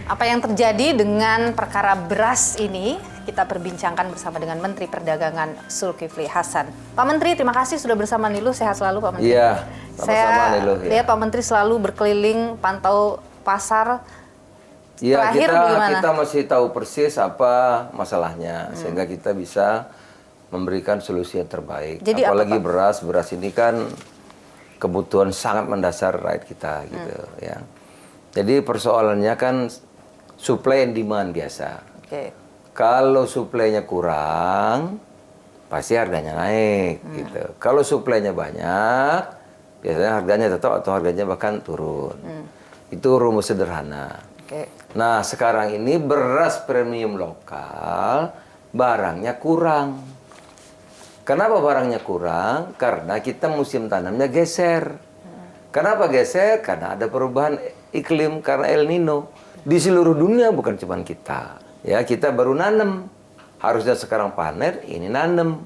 Apa yang terjadi dengan perkara beras ini, kita perbincangkan bersama dengan Menteri Perdagangan Zulkifli Hasan. Pak Menteri, terima kasih sudah bersama Nilu. Sehat selalu Pak Menteri. Iya, sama-sama Nilu. Saya lihat Pak Menteri selalu berkeliling, pantau pasar. Iya, Terakhir kita masih tahu persis apa masalahnya, sehingga kita bisa memberikan solusi yang terbaik. Jadi apalagi apa, beras ini kan kebutuhan sangat mendasar rakyat kita gitu ya. Jadi persoalannya kan supply and demand biasa. Kalau suplainya kurang, pasti harganya naik gitu. Kalau suplainya banyak, biasanya harganya tetap atau harganya bahkan turun. Itu rumus sederhana. Nah, sekarang ini beras premium lokal barangnya kurang. Kenapa barangnya kurang? Karena kita musim tanamnya geser. Kenapa geser? Karena ada perubahan iklim karena El Nino. Di seluruh dunia, bukan cuma kita. Ya, kita baru nanam. Harusnya sekarang panen, ini nanam.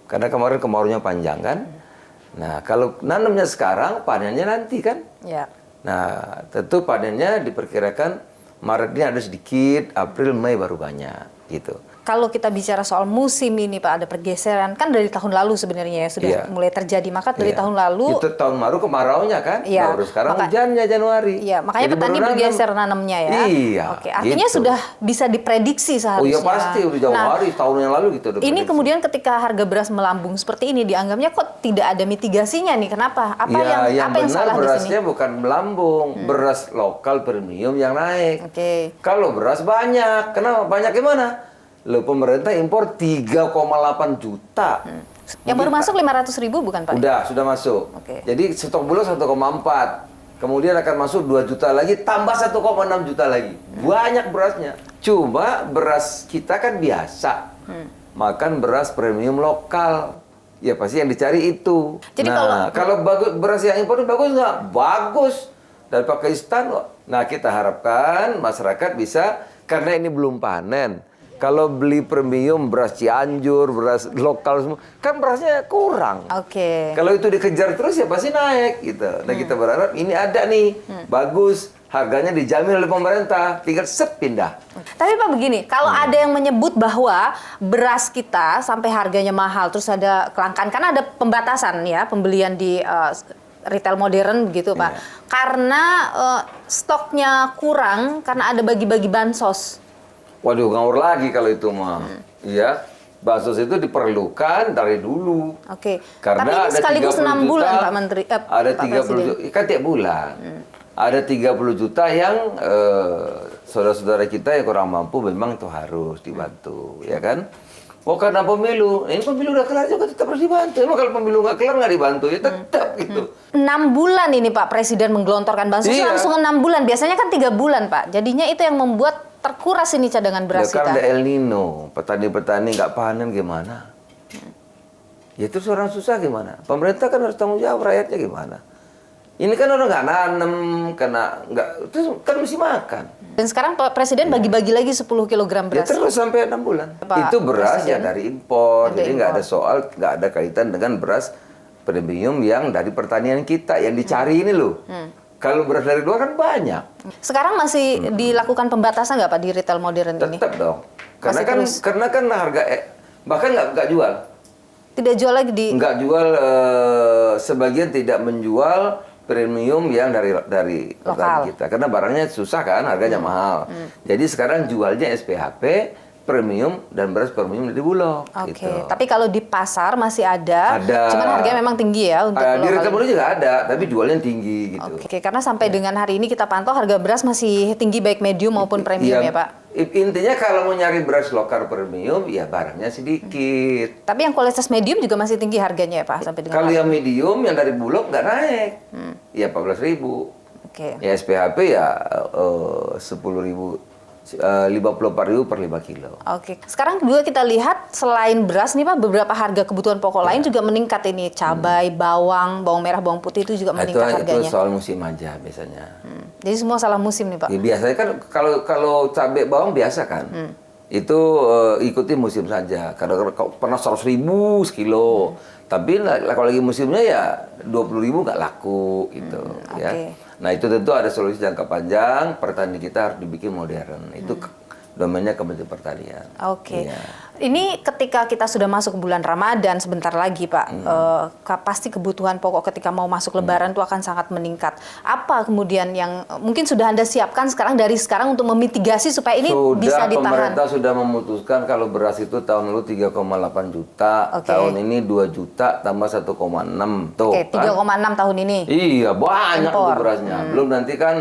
Karena kemarin kemaraunya panjang kan. Nah, kalau nanamnya sekarang, panennya nanti kan. Ya. Nah, tentu panennya diperkirakan Maret ini ada sedikit, April, Mei baru banyak gitu. Kalau kita bicara soal musim ini Pak, ada pergeseran, kan dari tahun lalu sebenarnya ya sudah mulai terjadi. Maka dari tahun lalu... Itu tahun baru kemaraunya kan, baru sekarang hujannya Januari. Iya, makanya petani bergeser nanamnya ya. Iya. Oke, artinya gitu. Sudah bisa diprediksi seharusnya. Oh iya pasti, udah Januari, tahun yang lalu gitu. Ini kemudian ketika harga beras melambung seperti ini, dianggapnya kok tidak ada mitigasinya nih, kenapa? Apa yang benar salah berasnya di sini? bukan melambung, beras lokal premium yang naik. Kalau beras banyak, kenapa? Banyak gimana? Loh, pemerintah impor 3,8 juta. Yang baru masuk 500.000 bukan Pak? Sudah masuk. Jadi stok bulog 1,4. Kemudian akan masuk 2 juta lagi, tambah 1,6 juta lagi. Banyak berasnya. Cuma beras kita kan biasa. Makan beras premium lokal. Ya pasti yang dicari itu. Jadi kalau bagus, beras yang impor bagus nggak? Bagus. Dari Pakistan. Nah, kita harapkan masyarakat bisa, karena ini belum panen. Kalau beli premium, beras Cianjur, beras lokal semua, kan berasnya kurang. Kalau itu dikejar terus ya pasti naik gitu. Dan kita berharap ini ada nih, bagus, harganya dijamin oleh pemerintah, tinggal pindah. Tapi Pak begini, kalau ada yang menyebut bahwa beras kita sampai harganya mahal, terus ada kelangkaan, karena ada pembatasan ya, pembelian di retail modern begitu Pak. Karena stoknya kurang, karena ada bagi-bagi bansos. Waduh, ngawur lagi kalau itu mah. Iya, bansos itu diperlukan dari dulu. Karena tapi ini sekaligus 6 bulan Pak Menteri. Ada 30 juta, kan tiap bulan. Ada 30 juta yang saudara-saudara kita yang kurang mampu memang itu harus dibantu, ya kan? Oh, karena pemilu, ini pemilu udah kelar juga tetap harus dibantu. Emang kalau pemilu nggak kelar nggak dibantu, ya tetap gitu. 6 bulan ini Pak Presiden menggelontorkan bansos, langsung 6 bulan. Biasanya kan 3 bulan Pak. Jadinya itu yang membuat terkuras ini cadangan beras kita. Karena ada El Nino, petani-petani nggak panen gimana? Ya terus orang susah gimana? Pemerintah kan harus tanggung jawab, rakyatnya gimana? Ini kan orang nggak nanam, terus kan mesti makan. Dan sekarang Pak Presiden bagi-bagi lagi 10 kg beras. Ya terus sampai 6 bulan. Itu beras ya dari impor, jadi nggak ada soal, nggak ada kaitan dengan beras premium yang dari pertanian kita, yang dicari ini loh. Kalau beras dari luar kan banyak. Sekarang masih dilakukan pembatasan nggak Pak di retail modern ini? Tetap dong. Karena kan harga bahkan nggak jual. Tidak jual lagi di? Nggak jual, sebagian tidak menjual premium yang dari lokal kita. Karena barangnya susah kan, harganya mahal. Jadi sekarang jualnya SPHP, premium dan beras premium dari Bulog. Gitu. Tapi kalau di pasar masih ada. Cuman harganya memang tinggi ya untuk di retail modern juga ada, tapi jualnya tinggi gitu. Karena sampai dengan hari ini kita pantau harga beras masih tinggi baik medium maupun premium ya Pak. Intinya kalau mau nyari beras lokal premium ya barangnya sedikit. Tapi yang kualitas medium juga masih tinggi harganya ya Pak sampai dengan. Kalau yang medium yang dari Bulog nggak naik. Ya 14.000. Ya SPHP ya 10.000. 54.000 per 5 kilo. Sekarang juga kita lihat selain beras nih Pak, beberapa harga kebutuhan pokok lain juga meningkat ini. Cabai, bawang merah, bawang putih itu juga meningkat harganya. Itu soal musim aja biasanya. Jadi semua salah musim nih Pak? Ya, biasanya kan kalau cabai bawang biasa kan. Itu ikuti musim saja. Kadang pernah 100.000 sekilo. Tapi kalau lagi musimnya ya 20.000 nggak laku gitu. Ya. Nah itu tentu ada solusi jangka panjang, pertanian kita harus dibikin modern. Itu domainnya Kementerian Pertanian. Oke. Iya. Ini ketika kita sudah masuk bulan Ramadan sebentar lagi, Pak, pasti kebutuhan pokok ketika mau masuk Lebaran itu akan sangat meningkat. Apa kemudian yang mungkin sudah Anda siapkan dari sekarang untuk memitigasi supaya ini bisa ditahan? Pemerintah sudah memutuskan kalau beras itu tahun lalu 3,8 juta, tahun ini 2 juta tambah 1,6 tuh. Oke, 3,6 tahun ini. Iya, banyak tuh berasnya. Belum nanti kan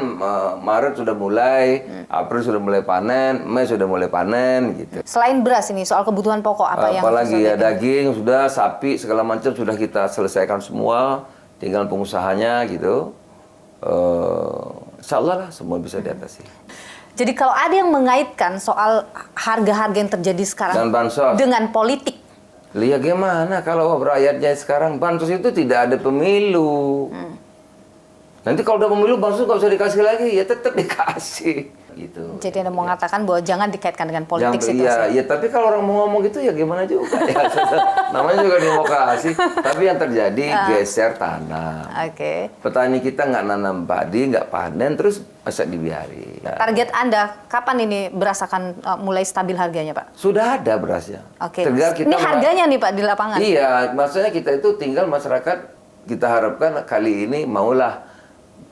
Maret sudah mulai, April sudah mulai panen, Mei sudah mulai panen gitu. Selain beras ini soal kebutuhan pokok apa yang apalagi ya daging sudah, sapi segala macam sudah kita selesaikan semua, tinggal pengusahanya gitu. Insya Allah lah semua bisa diatasi. Jadi kalau ada yang mengaitkan soal harga-harga yang terjadi sekarang dan bansos dengan politik, lihat gimana kalau rakyatnya sekarang bansos itu tidak ada pemilu. Nanti kalau udah pemilu bansos nggak usah dikasih lagi, ya tetap dikasih. Gitu. Jadi Anda mau mengatakan bahwa jangan dikaitkan dengan politik situasi. Iya, tapi kalau orang mau ngomong gitu ya gimana juga ya. Namanya juga demokrasi. Tapi yang terjadi geser tanah. Oke. Petani kita nggak nanam padi, nggak panen, terus masa dibiari. Target Anda kapan ini beras akan mulai stabil harganya, Pak? Sudah ada berasnya. Oke. Ini harganya nih Pak di lapangan. Iya, maksudnya kita itu tinggal masyarakat, kita harapkan kali ini maulah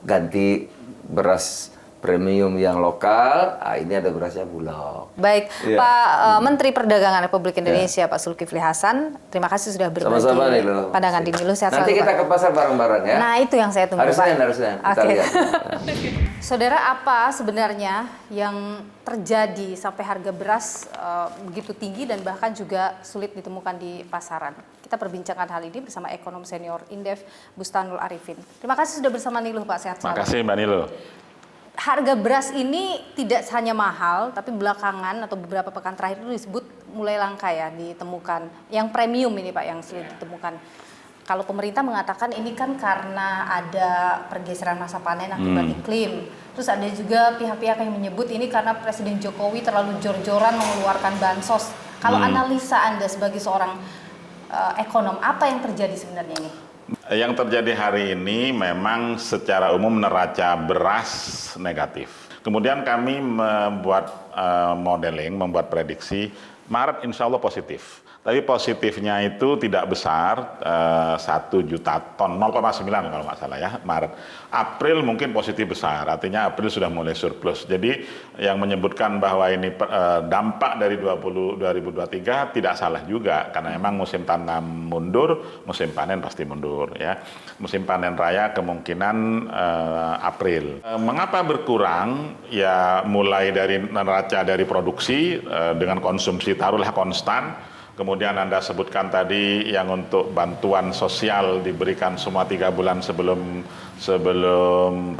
ganti beras premium yang lokal, ini ada berasnya Bulog. Baik, Pak Menteri Perdagangan Republik Indonesia, Pak Zulkifli Hasan, terima kasih sudah berbagi pandangan di Milu. Sehat Nanti selalu, kita ke pasar bareng-bareng ya. Nah, itu yang saya tunggu, harus Pak. Harusnya. Kita lihat. Saudara, apa sebenarnya yang terjadi sampai harga beras begitu tinggi dan bahkan juga sulit ditemukan di pasaran? Kita perbincangkan hal ini bersama ekonom senior Indef, Bustanul Arifin. Terima kasih sudah bersama Niluh, Pak. Sehat selalu. Terima kasih, Mbak Niluh. Harga beras ini tidak hanya mahal, tapi belakangan atau beberapa pekan terakhir itu disebut mulai langka ya ditemukan. Yang premium ini Pak yang sulit ditemukan. Kalau pemerintah mengatakan ini kan karena ada pergeseran masa panen akibat iklim. Terus ada juga pihak-pihak yang menyebut ini karena Presiden Jokowi terlalu jor-joran mengeluarkan bansos. Kalau analisa Anda sebagai seorang ekonom, apa yang terjadi sebenarnya ini? Yang terjadi hari ini memang secara umum neraca beras negatif. Kemudian kami membuat modeling, membuat prediksi, Maret insya Allah positif. Tapi positifnya itu tidak besar, 1 juta ton, 0,9 kalau nggak salah ya, Maret. April mungkin positif besar, artinya April sudah mulai surplus. Jadi yang menyebutkan bahwa ini dampak dari 2023 tidak salah juga, karena memang musim tanam mundur, musim panen pasti mundur ya. Musim panen raya kemungkinan April. Mengapa berkurang? Ya mulai dari neraca dari produksi dengan konsumsi taruhlah konstan. Kemudian Anda sebutkan tadi yang untuk bantuan sosial diberikan semua 3 bulan sebelum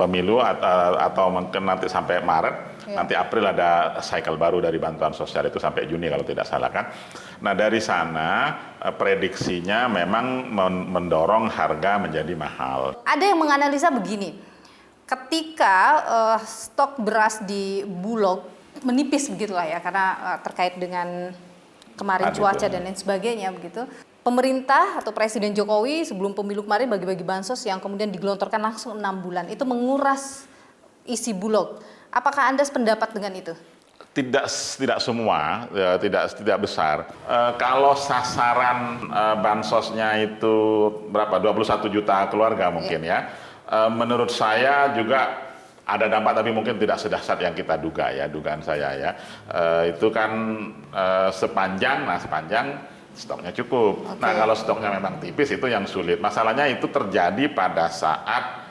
pemilu atau mungkin nanti sampai Maret. Ya. Nanti April ada cycle baru dari bantuan sosial itu sampai Juni kalau tidak salah kan. Nah dari sana prediksinya memang mendorong harga menjadi mahal. Ada yang menganalisa begini, ketika stok beras di Bulog menipis begitulah ya karena terkait dengan kemarin cuaca dan lain sebagainya begitu. Pemerintah atau Presiden Jokowi sebelum pemilu kemarin bagi-bagi bansos yang kemudian digelontorkan langsung 6 bulan. Itu menguras isi Bulog. Apakah Anda sependapat dengan itu? Tidak semua, tidak besar. Kalau sasaran bansosnya itu berapa? 21 juta keluarga mungkin ya. Menurut saya juga ada dampak tapi mungkin tidak sedahsyat yang kita duga ya, dugaan saya ya. Itu kan sepanjang stoknya cukup. Okay. Nah kalau stoknya memang tipis itu yang sulit. Masalahnya itu terjadi pada saat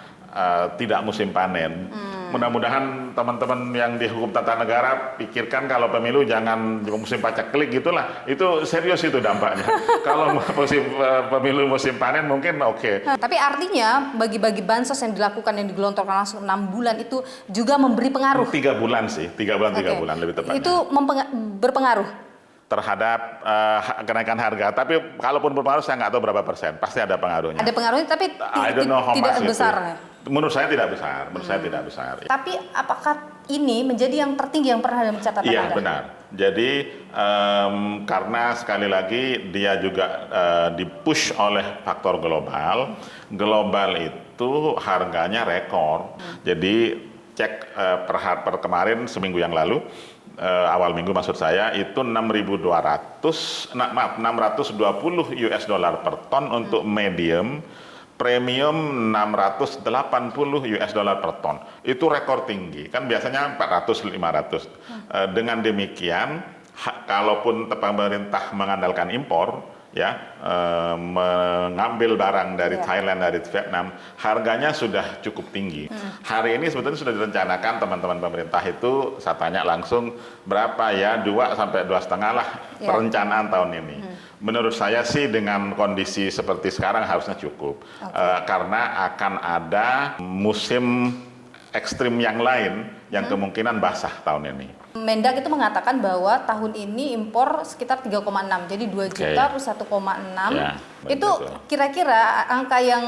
tidak musim panen. Mudah-mudahan teman-teman yang di hukum tata negara pikirkan kalau pemilu jangan musim paceklik gitulah. Itu serius itu dampaknya. Kalau pemilu musim panen mungkin oke. Tapi artinya bagi-bagi bansos yang dilakukan yang digelontorkan langsung 6 bulan itu juga memberi pengaruh. 3 bulan sih, 3 bulan lebih tepatnya. Itu berpengaruh terhadap kenaikan harga. Tapi kalaupun berpengaruh saya nggak tahu berapa persen. Pasti ada pengaruhnya. Ada pengaruhnya tapi tidak besar. Menurut saya tidak besar. Tapi apakah ini menjadi yang tertinggi yang pernah ada mencatat Anda? Iya benar. Jadi karena sekali lagi dia juga dipush oleh faktor global. Global itu itu harganya rekor. Jadi cek per kemarin seminggu yang lalu, awal minggu maksud saya, itu 620 US dollar per ton untuk medium, premium 680 US dollar per ton. Itu rekor tinggi, kan biasanya 400-500. Dengan demikian, kalaupun pemerintah mengandalkan impor, ya, mengambil barang dari Thailand, dari Vietnam, harganya sudah cukup tinggi. Hari ini sebetulnya sudah direncanakan teman-teman pemerintah itu, saya tanya langsung berapa ya, 2 sampai 2,5 lah perencanaan tahun ini. Menurut saya sih dengan kondisi seperti sekarang harusnya cukup. Karena akan ada musim ekstrim yang lain yang kemungkinan basah tahun ini. Mendak itu mengatakan bahwa tahun ini impor sekitar 3,6, jadi 2 juta plus 1,6. Ya, itu kira-kira angka yang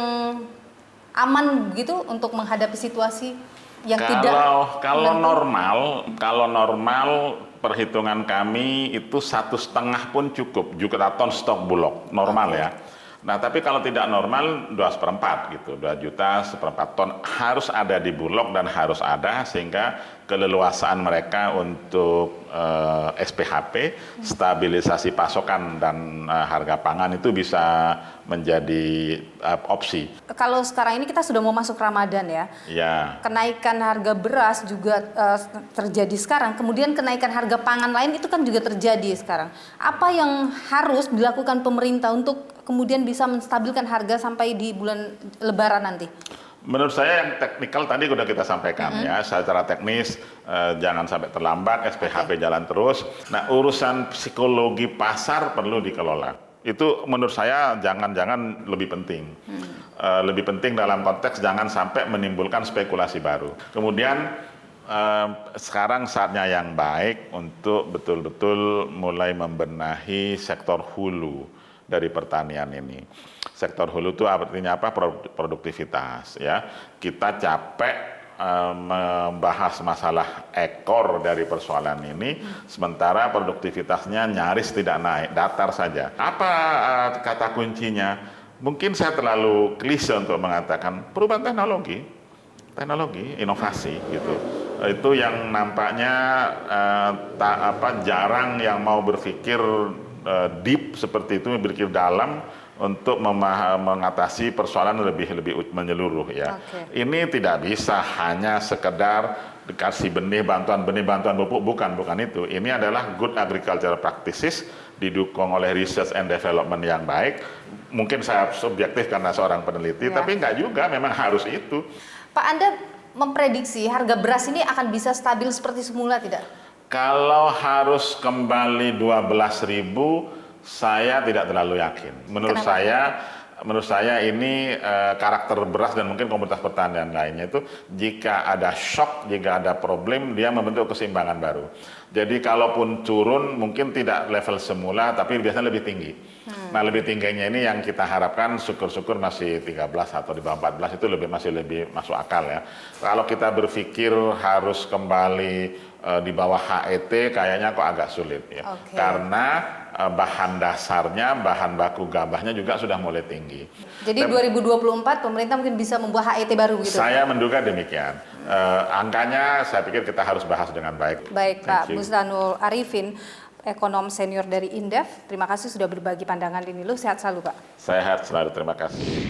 aman begitu untuk menghadapi situasi yang kalau normal perhitungan kami itu 1,5 pun cukup, juta ton stok bulog normal ya. Nah, tapi kalau tidak normal 2/4 gitu, 2 juta 1/4 ton harus ada di Bulog dan harus ada sehingga keleluasaan mereka untuk SPHP, stabilisasi pasokan dan harga pangan itu bisa menjadi opsi. Kalau sekarang ini kita sudah mau masuk Ramadan ya. Ya. Kenaikan harga beras juga terjadi sekarang, kemudian kenaikan harga pangan lain itu kan juga terjadi sekarang. Apa yang harus dilakukan pemerintah untuk kemudian bisa menstabilkan harga sampai di bulan Lebaran nanti? Menurut saya yang teknikal tadi sudah kita sampaikan ya, secara teknis jangan sampai terlambat, SPHP jalan terus. Nah, urusan psikologi pasar perlu dikelola. Itu menurut saya jangan-jangan lebih penting. Lebih penting dalam konteks jangan sampai menimbulkan spekulasi baru. Kemudian sekarang saatnya yang baik untuk betul-betul mulai membenahi sektor hulu dari pertanian ini. Sektor hulu itu artinya apa? Produktivitas ya. Kita capek membahas masalah ekor dari persoalan ini, sementara produktivitasnya nyaris tidak naik, datar saja. Apa kata kuncinya? Mungkin saya terlalu klise untuk mengatakan perubahan teknologi, inovasi gitu. Itu yang nampaknya jarang yang mau berpikir deep seperti itu, berpikir dalam untuk mengatasi persoalan lebih menyeluruh ya. Ini tidak bisa hanya sekedar dikasih benih bantuan pupuk, bukan itu. Ini adalah good agricultural practices didukung oleh research and development yang baik. Mungkin saya subjektif karena seorang peneliti, tapi enggak juga, memang harus itu. Pak, Anda memprediksi harga beras ini akan bisa stabil seperti semula tidak? Kalau harus kembali 12.000, saya tidak terlalu yakin. Menurut saya ini karakter beras dan mungkin komoditas pertanian lainnya itu, jika ada shock, jika ada problem, dia membentuk keseimbangan baru. Jadi kalaupun turun mungkin tidak level semula, tapi biasanya lebih tinggi. Nah, lebih tingginya ini yang kita harapkan, syukur-syukur masih 13 atau di bawah 14 itu masih lebih masuk akal ya. Kalau kita berpikir harus kembali di bawah HET, kayaknya kok agak sulit ya. Karena bahan dasarnya, bahan baku gabahnya juga sudah mulai tinggi. Jadi 2024 pemerintah mungkin bisa membuat HET baru gitu? Saya menduga demikian. Angkanya saya pikir kita harus bahas dengan baik. Baik, Pak Busdanul Arifin, ekonom senior dari Indef. Terima kasih sudah berbagi pandangan ini. Sehat selalu, Pak. Sehat selalu, terima kasih.